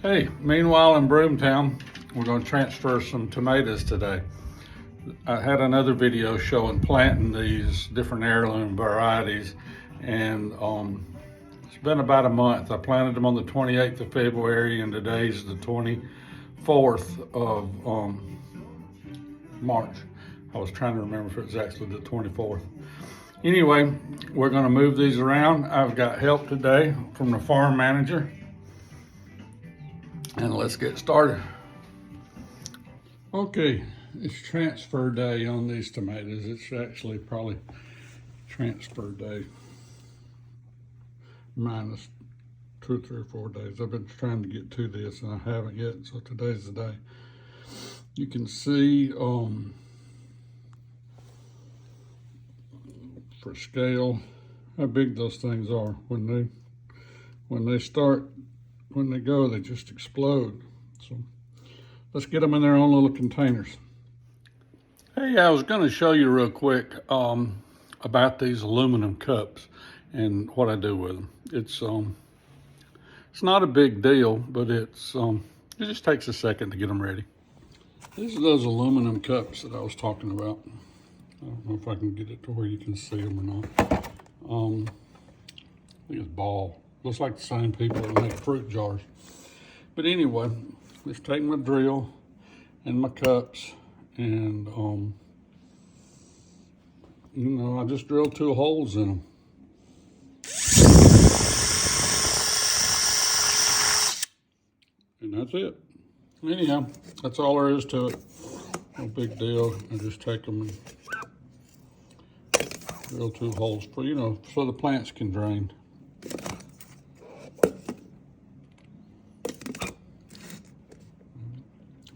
Hey, meanwhile in Broomtown, we're going to transfer some tomatoes today. I had another video showing planting these different heirloom varieties, and it's been about a month. I planted them on the 28th of February, and today's the 24th of March. I was trying to remember if it was actually the 24th. Anyway, we're going to move these around. I've got help today from the farm manager. And let's get started. Okay, it's transfer day on these tomatoes. It's actually probably transfer day minus 2, 3, or 4 days. I've been trying to get to this and I haven't yet, so today's the day. You can see for scale how big those things are. When they go, they just explode. So let's get them in their own little containers. Hey, I was going to show you real quick about these aluminum cups and what I do with them. It's not a big deal, but it just takes a second to get them ready. These are those aluminum cups that I was talking about. I don't know if I can get it to where you can see them or not. I think it's ball. Looks like the same people that make fruit jars. But anyway, let's take my drill and my cups and, I just drilled 2 holes in them. And that's it. Anyhow, that's all there is to it. No big deal. I just take them and drill 2 holes for, so the plants can drain.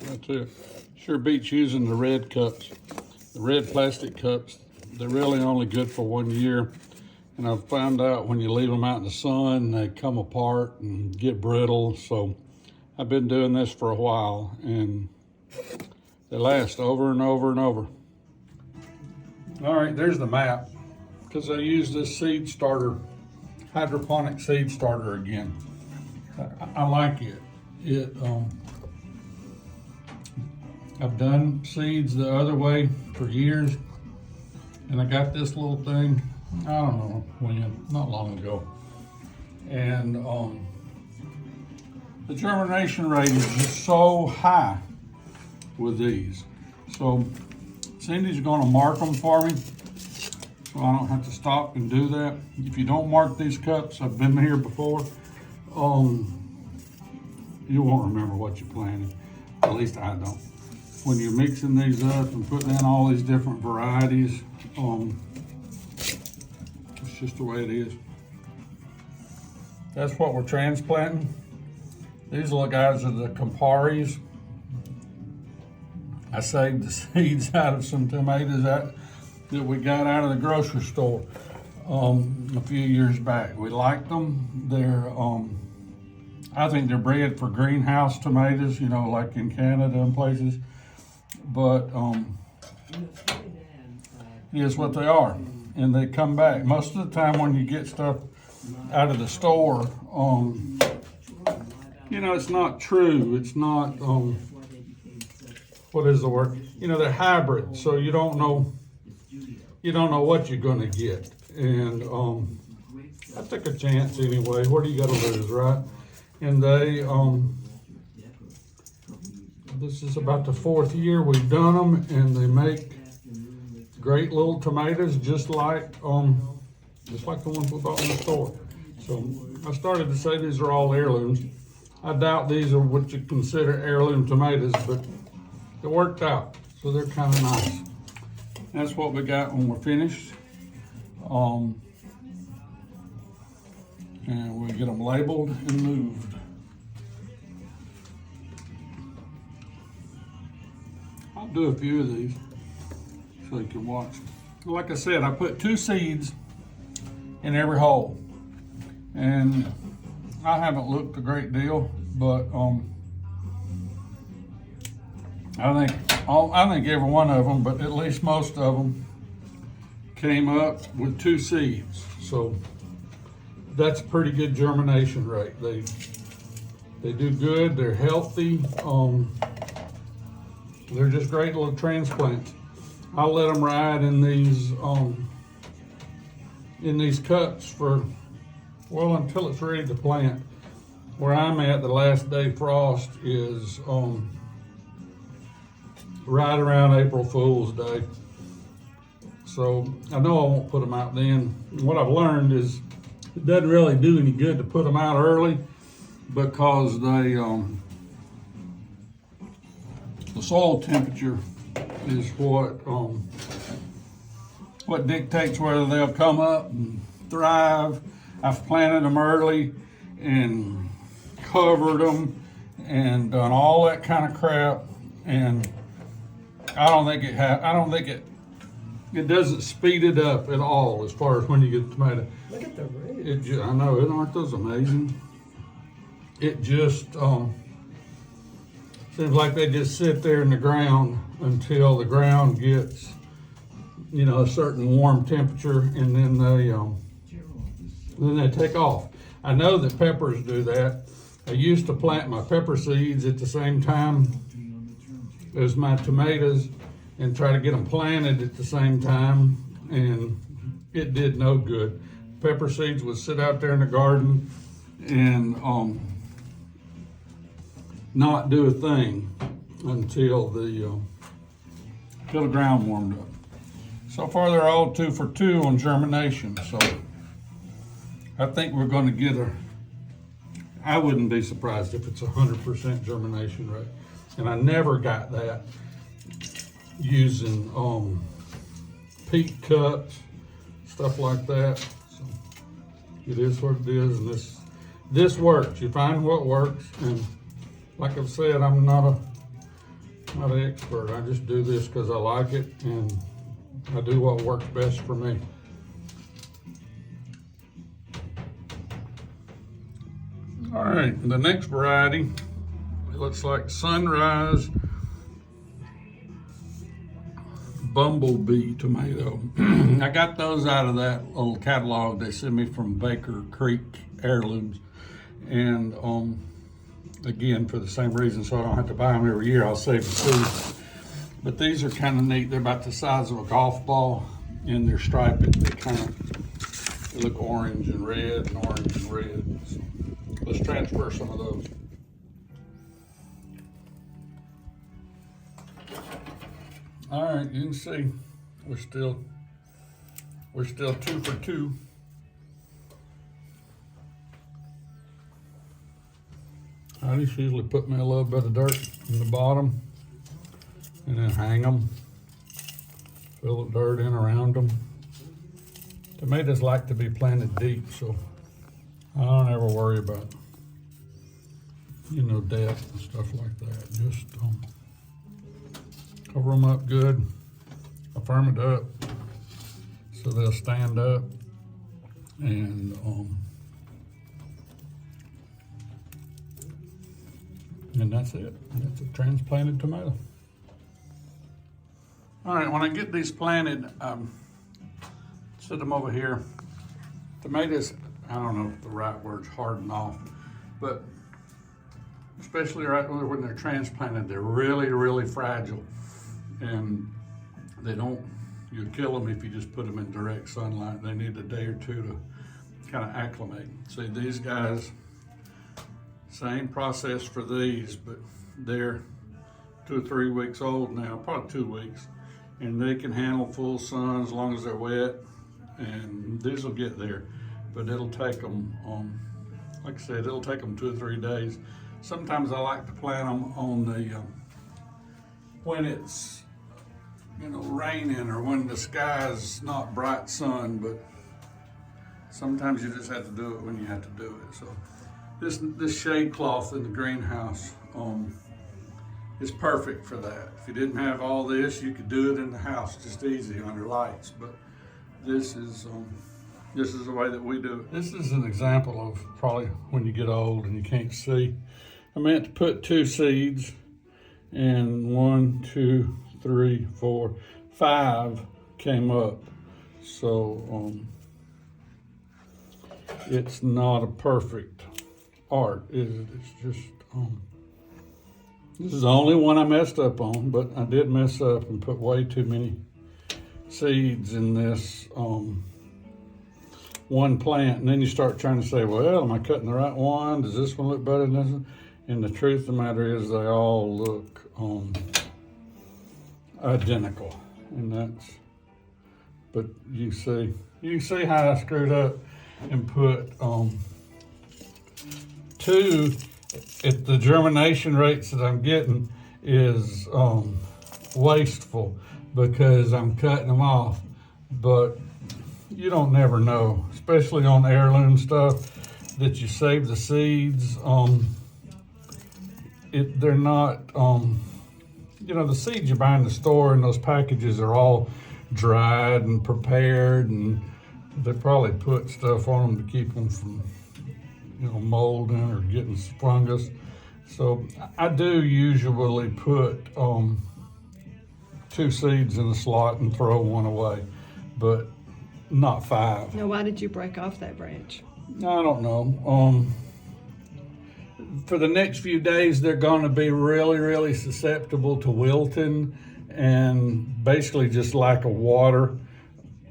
That's it. Sure beats using the red cups. The red plastic cups, they're really only good for 1 year. And I've found out when you leave them out in the sun, they come apart and get brittle. So I've been doing this for a while and they last over and over and over. All right, there's the map. Because I use this seed starter, hydroponic seed starter again. I like it. I've done seeds the other way for years, and I got this little thing, I don't know when, not long ago. And the germination rate is just so high with these. So Cindy's gonna mark them for me, so I don't have to stop and do that. If you don't mark these cups, I've been here before, you won't remember what you planted. At least I don't. When you're mixing these up and putting in all these different varieties, it's just the way it is. That's what we're transplanting. These little guys are the Camparis. I saved the seeds out of some tomatoes that we got out of the grocery store a few years back. We liked them. They're, I think they're bred for greenhouse tomatoes, like in Canada and places. But here's what they are, and they come back. Most of the time when you get stuff out of the store, it's not true. It's not, what is the word? They're hybrid, so you don't know what you're gonna get. And I took a chance anyway. What do you gotta lose, right? And they, this is about the 4th year we've done them, and they make great little tomatoes, just like the ones we bought in the store. So I started to say these are all heirlooms. I doubt these are what you consider heirloom tomatoes, but it worked out, so they're kind of nice. That's what we got when we're finished. And we'll get them labeled and moved. I'll do a few of these so you can watch. Like I said, I put 2 seeds in every hole. And I haven't looked a great deal, but I think every one of them, but at least most of them, came up with 2 seeds. So that's a pretty good germination rate. They do good, they're healthy. They're just great little transplants. I'll let them ride in these cups for, well, until it's ready to plant. Where I'm at, the last day frost is right around April Fool's Day. So I know I won't put them out then. What I've learned is it doesn't really do any good to put them out early, because they the soil temperature is what dictates whether they'll come up and thrive. I've planted them early and covered them and done all that kind of crap, and I don't think it doesn't speed it up at all as far as when you get the tomato. Look at the red. I know, aren't those amazing? It just seems like they just sit there in the ground until the ground gets, a certain warm temperature, and then they take off. I know that peppers do that. I used to plant my pepper seeds at the same time as my tomatoes and try to get them planted at the same time, and it did no good. Pepper seeds would sit out there in the garden and not do a thing until the ground warmed up. So far, they're all 2 for 2 on germination. So I think we're going to get I wouldn't be surprised if it's 100% germination rate. And I never got that using peat cups, stuff like that. So it is what it is, and this works. You find what works, and like I've said, I'm not an expert. I just do this because I like it, and I do what works best for me. All right, the next variety, it looks like Sunrise Bumblebee tomato. I got those out of that little catalog they sent me from Baker Creek Heirlooms, and again, for the same reason, so I don't have to buy them every year, I'll save the seeds. But these are kind of neat. They're about the size of a golf ball, and they're striped. They look orange and red and orange and red. So let's transfer some of those. All right, you can see we're still 2 for 2. I just usually put me a little bit of dirt in the bottom and then hang them, fill the dirt in around them. Tomatoes like to be planted deep, so I don't ever worry about, depth and stuff like that. Just cover them up good, firm it up so they'll stand up, and that's it. That's a transplanted tomato. All right, when I get these planted, set them over here. Tomatoes, I don't know if the right word's harden off, but especially right when they're transplanted, they're really, really fragile. And you'll kill them if you just put them in direct sunlight. They need a day or two to kind of acclimate. See, these guys, same process for these, but they're 2 or 3 weeks old now, probably 2 weeks, and they can handle full sun as long as they're wet, and these will get there, but it'll take them, like I said, it'll take them 2 or 3 days. Sometimes I like to plant them on the, when it's, raining, or when the sky's not bright sun, but sometimes you just have to do it when you have to do it. So this shade cloth in the greenhouse is perfect for that. If you didn't have all this, you could do it in the house just easy under lights, but this is the way that we do it. This is an example of probably when you get old and you can't see. I meant to put 2 seeds, and 1, 2, 3, 4, 5 came up. So it's not a perfect art. It's just, this is the only one I messed up on, but I did mess up and put way too many seeds in this one plant. And then you start trying to say, well, am I cutting the right one? Does this one look better than this one? And the truth of the matter is they all look identical. And that's, but you can see how I screwed up and put two, at the germination rates that I'm getting is wasteful because I'm cutting them off. But you don't never know, especially on heirloom stuff, that you save the seeds. They're not, you know, the seeds you buy in the store in those packages are all dried and prepared, and they probably put stuff on them to keep them from, you know, molding or getting fungus. So I do usually put 2 seeds in a slot and throw one away, but not 5. Now, why did you break off that branch? I don't know. For the next few days, they're going to be really, really susceptible to wilting and basically just lack of water,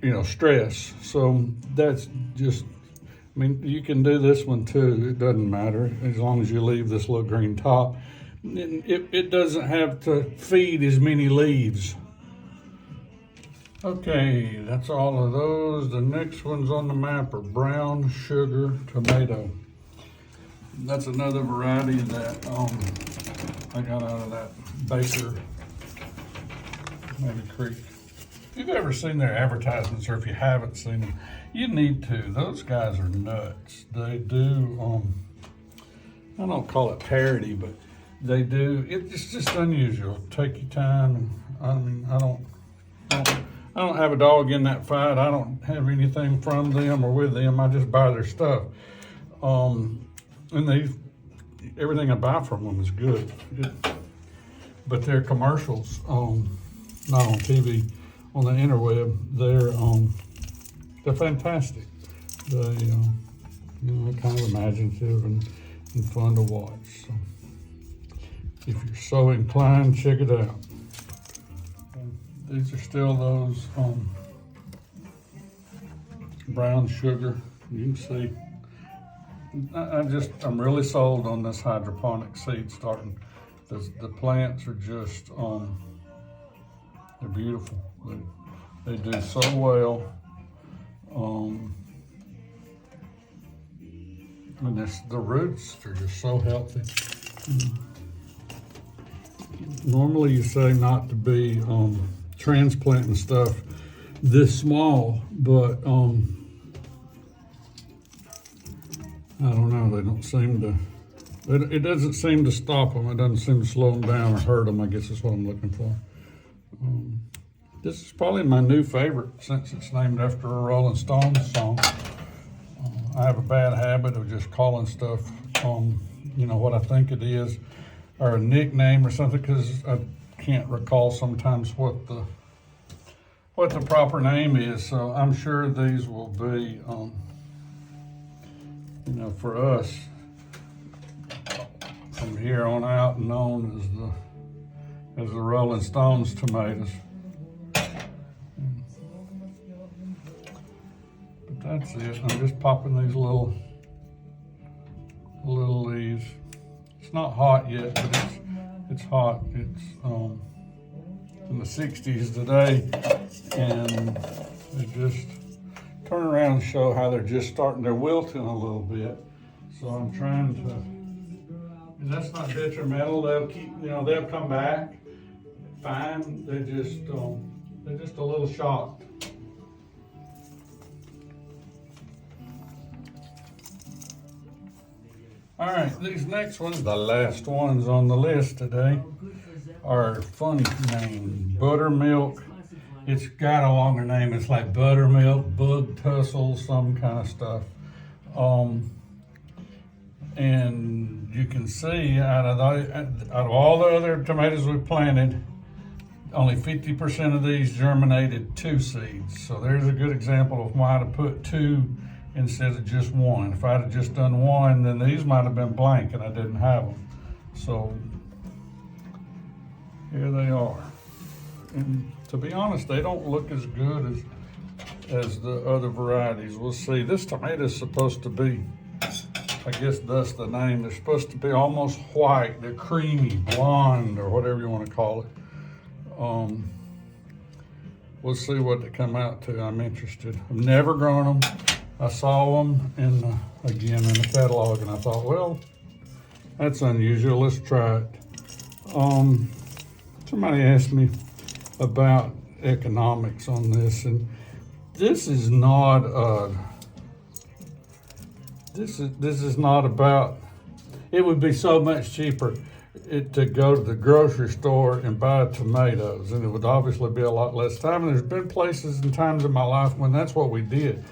you know, stress. So that's just, I mean, you can do this one too. It doesn't matter as long as you leave this little green top. It doesn't have to feed as many leaves. Okay, that's all of those. The next ones on the map are brown sugar tomato. That's another variety that I got out of that Baker, maybe Creek. If you've ever seen their advertisements, or if you haven't seen them, you need to. Those guys are nuts. They do, I don't call it parody, but they do. It's just unusual. Take your time. And I mean, I don't have a dog in that fight. I don't have anything from them or with them. I just buy their stuff. And everything I buy from them is good. But their commercials, not on TV, on the interweb, they're fantastic. They, you know, kind of imaginative and fun to watch. So if you're so inclined, check it out. These are still those brown sugar. You can see. I'm really sold on this hydroponic seed starting. The plants are just, they're beautiful. They do so well. And the roots are just so healthy. Normally you say not to be transplanting stuff this small, but I don't know, they don't seem to, it doesn't seem to stop them. It doesn't seem to slow them down or hurt them, I guess is what I'm looking for. This is probably my new favorite since it's named after a Rolling Stones song. I have a bad habit of just calling stuff, you know, what I think it is, or a nickname or something, because I can't recall sometimes what the proper name is. So I'm sure these will be, you know, for us, from here on out, known as the Rolling Stones tomatoes. But that's it. I'm just popping these little leaves. It's not hot yet, but it's hot. It's in the 60s today, and they just turn around and show how they're just starting, they're wilting a little bit. So I'm trying to, and that's not detrimental. They'll keep, you know, they'll come back fine. They're just a little shocked. All right, these next ones, the last ones on the list today, are funny name, buttermilk. It's got a longer name. It's like buttermilk, bug tussle, some kind of stuff. And you can see out of all the other tomatoes we planted, only 50% of these germinated 2 seeds. So there's a good example of why to put 2 instead of just one. If I'd have just done one, then these might have been blank and I didn't have them. So here they are. And to be honest, they don't look as good as the other varieties. We'll see. This tomato is supposed to be, I guess that's the name, they're supposed to be almost white. They're creamy, blonde, or whatever you want to call it. We'll see what they come out to. I'm interested. I've never grown them. I saw them again in the catalog, and I thought, well, that's unusual. Let's try it. Somebody asked me about economics on this, and this is not this is not about. It would be so much cheaper to go to the grocery store and buy tomatoes, and it would obviously be a lot less time. And there's been places and times in my life when that's what we did.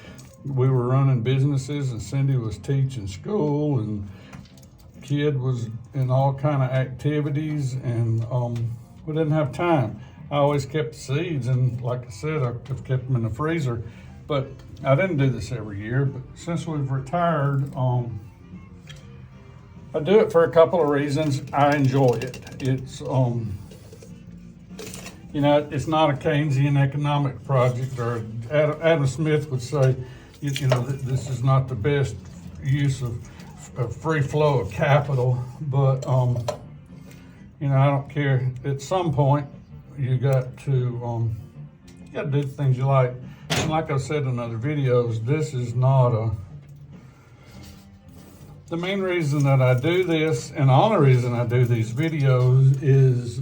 We were running businesses, and Cindy was teaching school, and kid was in all kind of activities, and we didn't have time. I always kept seeds, and like I said, I've kept them in the freezer. But I didn't do this every year. But since we've retired, I do it for a couple of reasons. I enjoy it. It's it's not a Keynesian economic project, or Adam Smith would say, this is not the best use of free flow of capital. But I don't care. At some point, you got to do things you like. And like I said in other videos, this is not the main reason that I do this, and the only reason I do these videos is,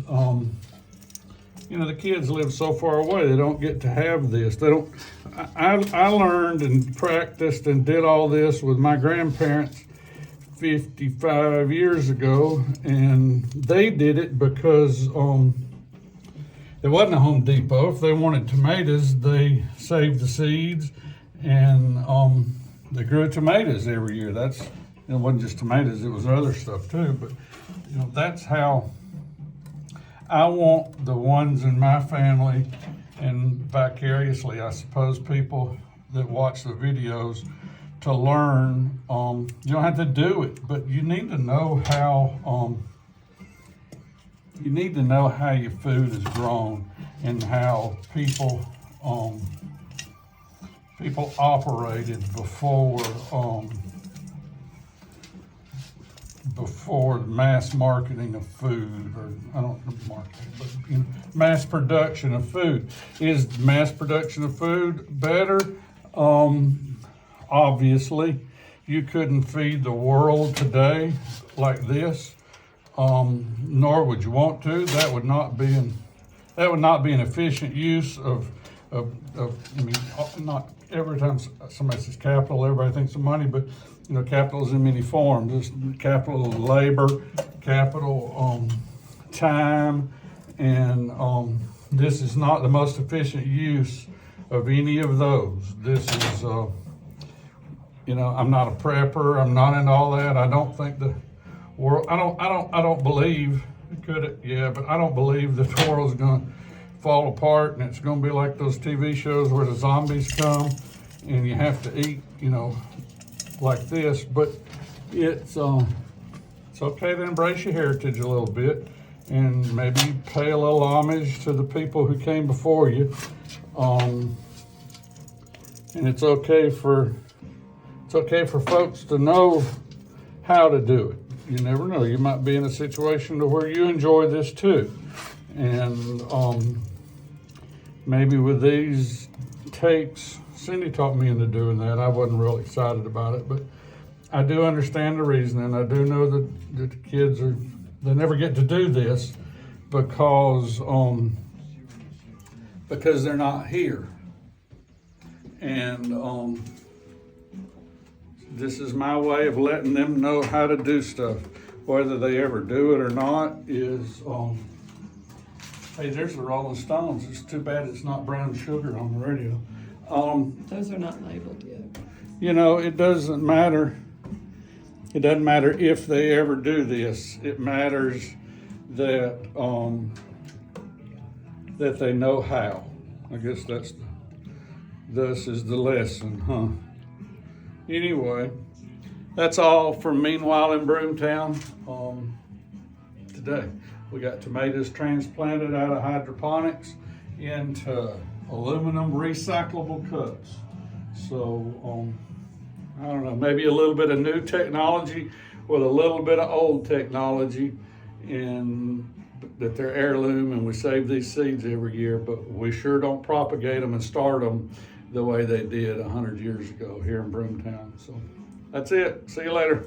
the kids live so far away, they don't get to have this. They don't. I learned and practiced and did all this with my grandparents 55 years ago, and they did it because there wasn't a Home Depot. If they wanted tomatoes, they saved the seeds, and they grew tomatoes every year. It wasn't just tomatoes, it was other stuff too. But that's how I want the ones in my family, and vicariously, I suppose, people that watch the videos to learn. You don't have to do it, but you need to know how. You need to know how your food is grown and how people operated before mass marketing of food, or I don't know marketing, but mass production of food. Is mass production of food better? Obviously, you couldn't feed the world today like this. Nor would you want to. That would not be an efficient use of not every time somebody says capital, everybody thinks of money, but capital is in many forms. There's capital of labor, capital time, and this is not the most efficient use of any of those. This is I'm not a prepper. I'm not into all that. I don't think the world. I don't believe. But I don't believe that the world's going to fall apart and it's going to be like those TV shows where the zombies come and you have to eat, like this. But it's okay to embrace your heritage a little bit and maybe pay a little homage to the people who came before you. And it's okay for folks to know how to do it. You never know. You might be in a situation to where you enjoy this too. And maybe with these takes, Cindy talked me into doing that. I wasn't real excited about it, but I do understand the reasoning. I do know that the kids they never get to do this because they're not here. And this is my way of letting them know how to do stuff. Whether they ever do it or not is, hey, there's the Rolling Stones. It's too bad it's not brown sugar on the radio. Those are not labeled yet. It doesn't matter. It doesn't matter if they ever do this. It matters that that they know how. I guess this is the lesson, huh? Anyway, that's all from Meanwhile in Broomtown today. We got tomatoes transplanted out of hydroponics into aluminum recyclable cups. So, I don't know, maybe a little bit of new technology with a little bit of old technology, and that they're heirloom, and we save these seeds every year, but we sure don't propagate them and start them the way they did 100 years ago here in Broomtown. So that's it. See you later.